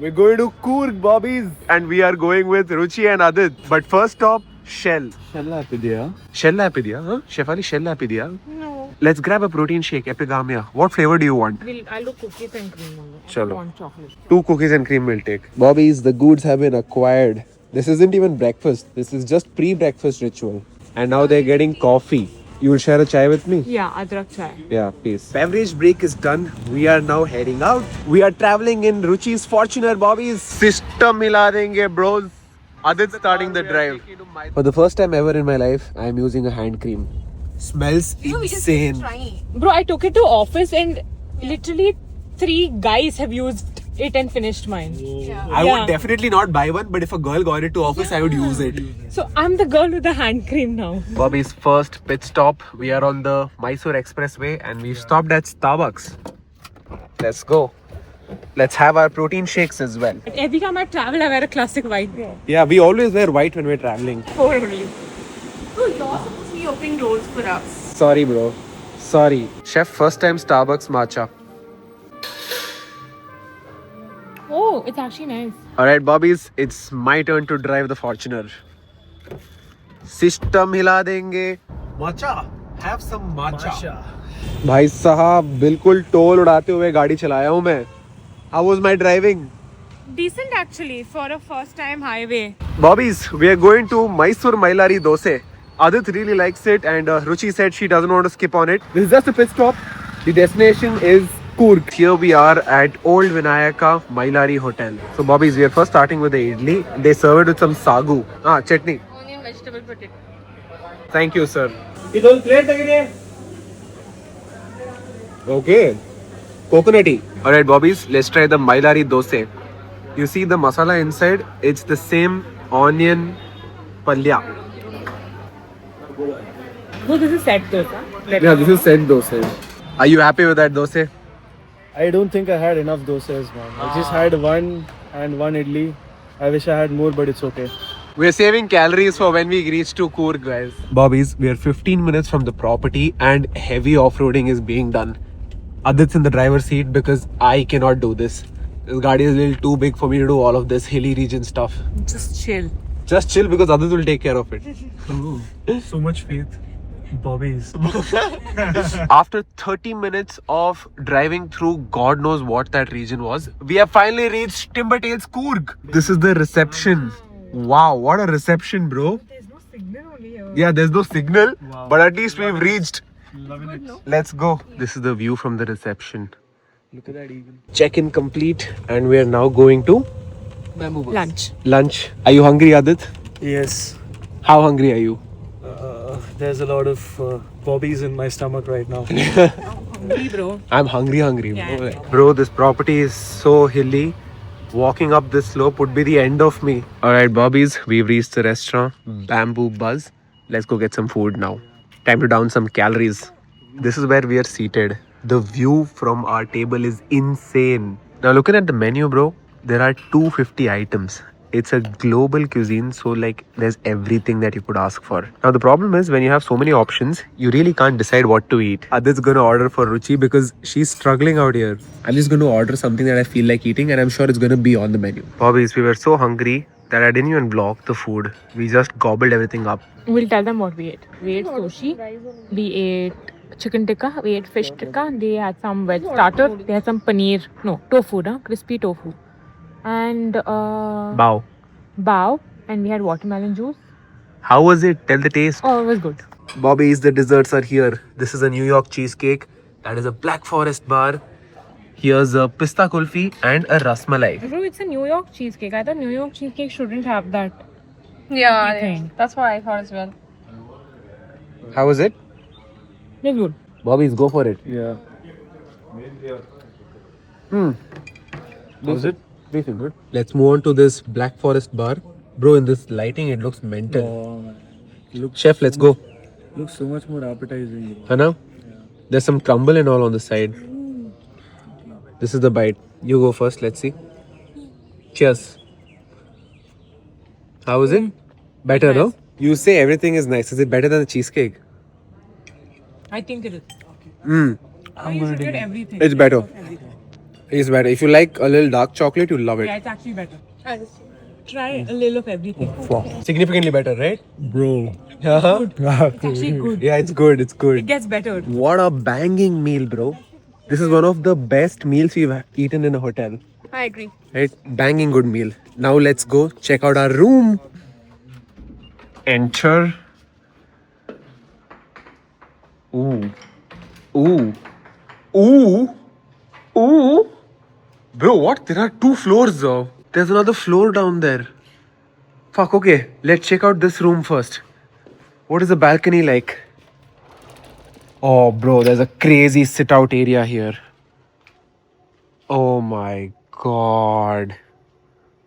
We're going to Coorg, Bobbies, and we are going with Ruchi and Adit. But first stop, Shell. Shellapedia. Shellapedia, huh? Shefali Shellapedia. No. Let's grab a protein shake, Epigamia. What flavor do you want? I'll do cookies and cream only. I Chalo. don't want chocolate. 2 cookies and cream will take. Bobbies, the goods have been acquired. This isn't even breakfast. This is just pre-breakfast ritual. And now they're getting coffee. You will share a chai with me? Yeah, adrak chai. Yeah, please. Beverage break is done. We are now heading out. We are traveling in Ruchi's Fortuner, Bobbies. System mila denge, bros. Adit's starting the drive. For the first time ever in my life, I am using a hand cream. Smells insane. Bro, I took it to office and literally 3 guys have used it and finished mine. I would definitely not buy one, but if a girl got it to office, I would use it. So I'm the girl with the hand cream now. Bobby's first pit stop. We are on the Mysore Expressway and we've stopped at Starbucks. Let's go. Let's have our protein shakes as well. Every time I travel, I wear a classic white. Yeah, we always wear white when we're traveling. Four only. So you're supposed to be opening doors for us. Sorry, bro. Sorry. Chef, first time Starbucks matcha. Oh, it's actually nice. Alright, Bobbies, it's my turn to drive the Fortuner. System hila denge. Matcha. Have some matcha. भाई साहब बिल्कुल toll उड़ाते हुए गाड़ी चलाया हूँ मैं. How was my driving? Decent actually for a first time highway. Bobbies, we are going to Mysore Mailari Dosa. Adit really likes it and Ruchi said she doesn't want to skip on it. This is just a pit stop. The destination is Coorg. Here we are at Old Vinayaka Mailari Hotel. So Bobbies, we are first starting with the idli. They serve it with some sagu. Chutney. Onion vegetable potato. Thank you, sir. Okay. Coconutty. Alright, Bobbies, let's try the Mailari Dosa. You see the masala inside? It's the same onion palya. No, this is set dosa. Yeah, this is set dosa. Are you happy with that dosa? I don't think I had enough dosas, man. I just had one and one idli. I wish I had more, but it's okay. We're saving calories for when we reach to Coorg, guys. Bobbies, we are 15 minutes from the property and heavy off-roading is being done. Adit's in the driver's seat because I cannot do this. This gaadi is a little too big for me to do all of this hilly region stuff. Just chill. Just chill because Adit will take care of it. Oh, so much faith. Bobbies. After 30 minutes of driving through God knows what that region was, we have finally reached Timbertails Coorg. This is the reception. Wow, what a reception, bro. There's no signal only here. Yeah, there's no signal, but at least we've reached. Loving it. Let's go. This is the view from the reception. Look at that eagle. Check-in complete and we are now going to Lunch. lunch. Are you hungry, Adit? Yes. How hungry are you? There's a lot of bobbies in my stomach right now. Hungry, bro. I'm hungry, bro. Yeah. Bro, this property is so hilly. Walking up this slope would be the end of me. Alright, Bobbies, we've reached the restaurant, Bamboo Buzz. Let's go get some food now. Time to down some calories. This is where we are seated. The view from our table is insane. Now looking at the menu, bro, there are 250 items. It's a global cuisine, so like there's everything that you could ask for. Now the problem is when you have so many options, you really can't decide what to eat. Adit's gonna order for Ruchi because she's struggling out here. I'm just gonna order something that I feel like eating and I'm sure it's gonna be on the menu. Bobbies, we were so hungry that I didn't even vlog the food. We just gobbled everything up. We'll tell them what we ate. We ate sushi. We ate chicken tikka. We ate fish tikka. They had some veg starter. They had some paneer. No, tofu, crispy tofu. And Bao. bao. And we had watermelon juice. How was it? Tell the taste. Oh, it was good. Bobbies, the desserts are here. This is a New York cheesecake. That is a Black Forest bar. Here's a pista kulfi and a rasmalai. Bro, it's a New York cheesecake. I thought New York cheesecake shouldn't have that. Yeah, thing. that's what I thought as well. How was it? It's good. Bobbies, go for it. Yeah. Was it? Decent, good. Let's move on to this Black Forest bar. Bro, in this lighting, it looks mental. Oh, man. Chef, let's go. Looks so much more appetizing. Hana? There's some crumble and all on the side. This is the bite. You go first, let's see. Cheers. How is it? Better, no? You say everything is nice. Is it better than the cheesecake? I think it is. Mm. You should get everything. It's better. Is better. If you like a little dark chocolate, you'll love it. Yeah, it's actually better. Try a little of everything. Significantly better, right? Bro. Yeah. It's actually good. Yeah, it's good. It's good. It gets better. What a banging meal, bro. This is one of the best meals we've eaten in a hotel. I agree. Right? Banging good meal. Now let's go check out our room. Enter. Ooh. Ooh. Ooh. Ooh. Bro, what? There are 2 floors though. There's another floor down there. Fuck, okay. Let's check out this room first. What is the balcony like? Oh, bro, there's a crazy sit out area here. Oh my god.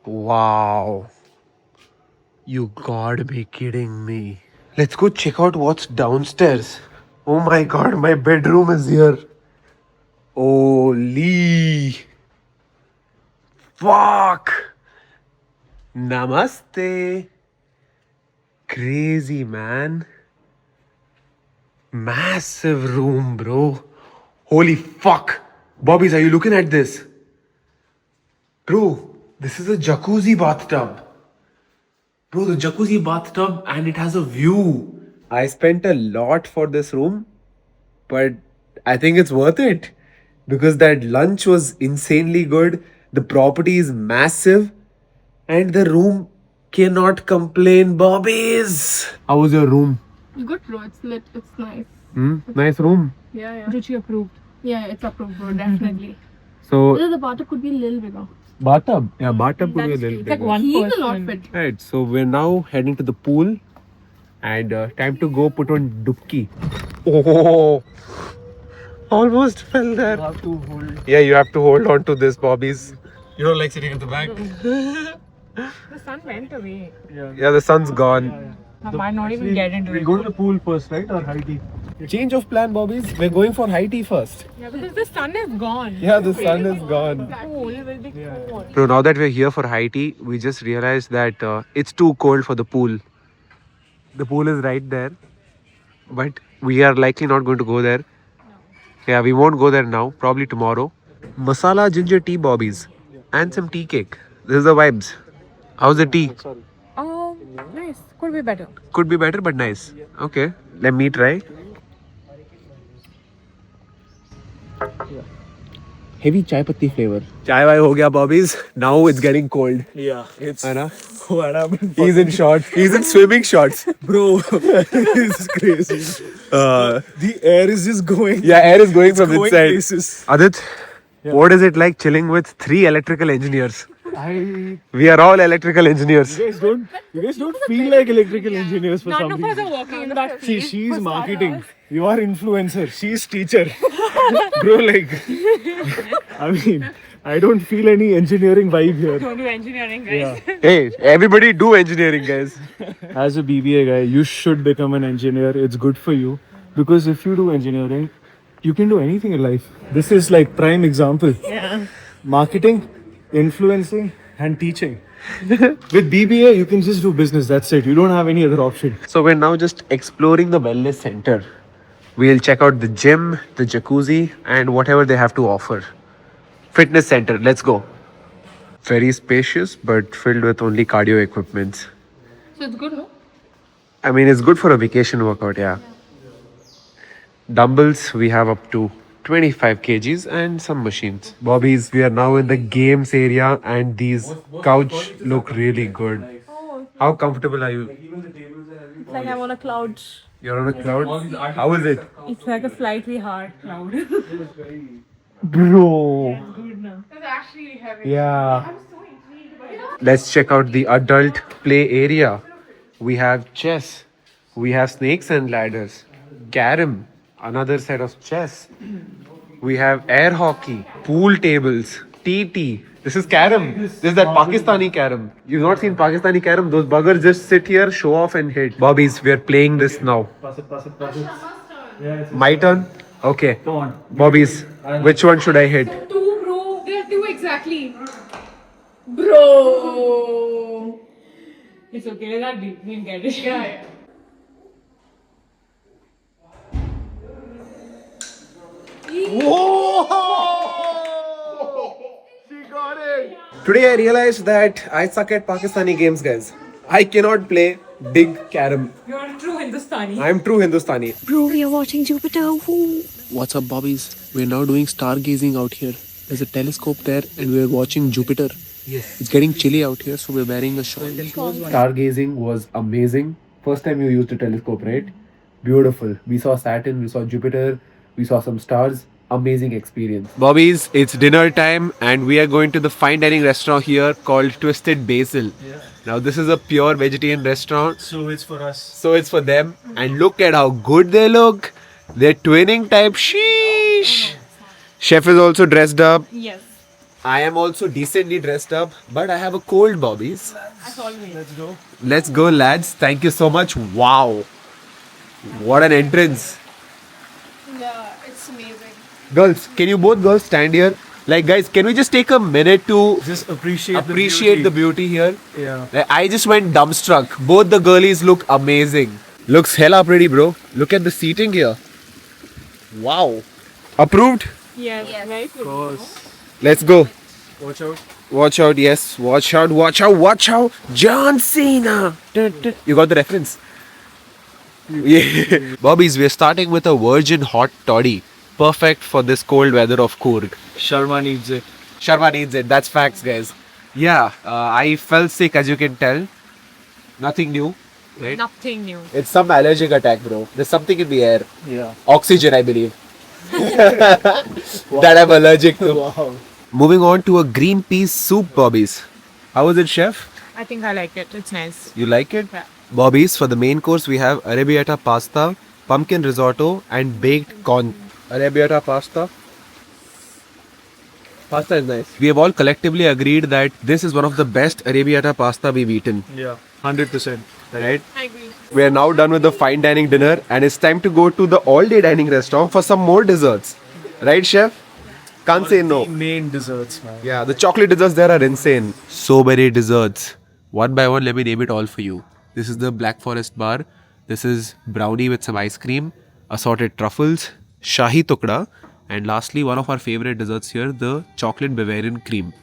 Wow. You gotta be kidding me. Let's go check out what's downstairs. Oh my god, my bedroom is here. Holy. Fuck. Namaste. Crazy, man. Massive room, bro. Holy fuck. Bobbies, are you looking at this? Bro, this is a jacuzzi bathtub. Bro, the jacuzzi bathtub and it has a view. I spent a lot for this room, but I think it's worth it because that lunch was insanely good. The property is massive and the room cannot complain, Bobbies. How was your room? Good, bro. It's lit. It's nice. Nice room. Yeah. Ruchi approved. Yeah, it's approved, bro. Definitely. So, The bathtub could be a little bigger. bathtub. Yeah, bathtub could be a That's little true. bit. Like one He's a person. lot fit. Right, so we're now heading to the pool and time to go put on dubki. Oh, almost fell there. Have to hold. Yeah, you have to hold on to this, Bobbies. You don't like sitting at the back? The sun went away. Yeah, the sun's gone. I might not even get into We'll it. go to the pool first, right? Or high tea? Change of plan, Bobbies. We're going for high tea first. Yeah, because the sun is gone. Yeah, the sun is gone. Cool, it will be cool. So now that we're here for high tea, we just realized that it's too cold for the pool. The pool is right there, but we are likely not going to go there. Yeah, we won't go there now, probably tomorrow. Masala ginger tea, Bobbies, and some tea cake. This is the vibes. How's the tea? Oh, nice. Could be better. Could be better, but nice. Okay, let me try. Heavy chai patti flavor. Chai vai ho gaya, Bobbies. Now it's getting cold. Yeah, it's. है ना? What happened? He's in shorts. He's in swimming shorts. Bro, this is crazy. The air is just going. Yeah, air is going from going inside. places. Adit, what is it like chilling with 3 electrical engineers? You We are all electrical engineers. guys don't feel like electrical engineers for None some of us reason. are working in that See, field. she's marketing. You are influencer. She's teacher. Bro, like, I mean, I don't feel any engineering vibe here. Don't do engineering, guys. Hey, everybody do engineering, guys. As a BBA guy, you should become an engineer. It's good for you because if you do engineering, you can do anything in life. This is like prime example. Yeah. Marketing, influencing, and teaching. With BBA, you can just do business. That's it. You don't have any other option. So we're now just exploring the wellness center. We'll check out the gym, the jacuzzi, and whatever they have to offer. Fitness center, let's go. Very spacious, but filled with only cardio equipments. So it's good, no? I mean, it's good for a vacation workout, yeah. Dumbbells, we have up to 25 kgs and some machines. Bobbies, we are now in the games area and these couch look really good. How comfortable are you? It's like I'm on a cloud. You're on a cloud? How is it? It's like a slightly hard cloud. Bro. It's actually heavy. Yeah. Let's check out the adult play area. We have chess. We have snakes and ladders. Carom. Another set of chess. We have air hockey. Pool tables. TT. This is carom. This is that Pakistani carom. You've not seen Pakistani carom? Those buggers just sit here, show off and hit. Bobbies, we are playing this now. Pass it. My turn? Okay. Come on. Bobbies, which one should I hit? 2, bro. There are 2 exactly. Bro. It's okay, that we didn't get it. Yeah. Today I realized that I suck at Pakistani games, guys. I cannot play big carom. You're a true Hindustani. I am true Hindustani. Bro, we are watching Jupiter. Who? What's up, bobbies? We're now doing stargazing out here. There's a telescope there and we're watching Jupiter. Yes. It's getting chilly out here, so we're wearing a shawl. Stargazing was amazing. First time you used a telescope, right? Beautiful. We saw Saturn, we saw Jupiter, we saw some stars. Amazing experience. Bobbies, it's dinner time and we are going to the fine dining restaurant here called Twisted Basil. Yeah. Now this is a pure vegetarian restaurant. So it's for us. So it's for them. And look at how good they look. They're twinning type. Sheesh. Chef is also dressed up. Yes. I am also decently dressed up. But I have a cold, bobbies. As always. Let's go. Let's go, lads. Thank you so much. Wow. What an entrance. Yeah, it's amazing. Girls, can you both girls stand here? Like, guys, can we just take a minute to Just appreciate the beauty here? Yeah. Like, I just went dumbstruck. Both the girlies look amazing. Looks hella pretty, bro. Look at the seating here. Wow. Approved? Yes. Very Of good. course. Let's go. Watch out. Watch out, yes. Watch out, watch out, watch out. John Cena. Dun, dun. You got the reference? Yeah. Bobbies, we're starting with a virgin hot toddy. Perfect for this cold weather of Coorg. Sharma needs it. Sharma needs it. That's facts, guys. Yeah, I fell sick, as you can tell. Nothing new, right? Nothing new. It's some allergic attack, bro. There's something in the air. Yeah. Oxygen, I believe. That I'm allergic to. Wow. Moving on to a green peas soup, Bobbies. How was it, chef? I think I like it. It's nice. You like it? Yeah. Bobbies, for the main course, we have arrabbiata pasta, pumpkin risotto, and baked corn. Arrabbiata pasta. Pasta is nice. We have all collectively agreed that this is one of the best arrabbiata pasta we've eaten. Yeah. 100%. Right? I agree. We are now done with the fine dining dinner and it's time to go to the all-day dining restaurant for some more desserts. Right, chef? Can't say no. The main desserts, man. Yeah, the chocolate desserts there are insane. So many desserts. One by one, let me name it all for you. This is the Black Forest bar. This is brownie with some ice cream, assorted truffles, shahi tukda, and lastly, one of our favorite desserts here, the chocolate Bavarian cream.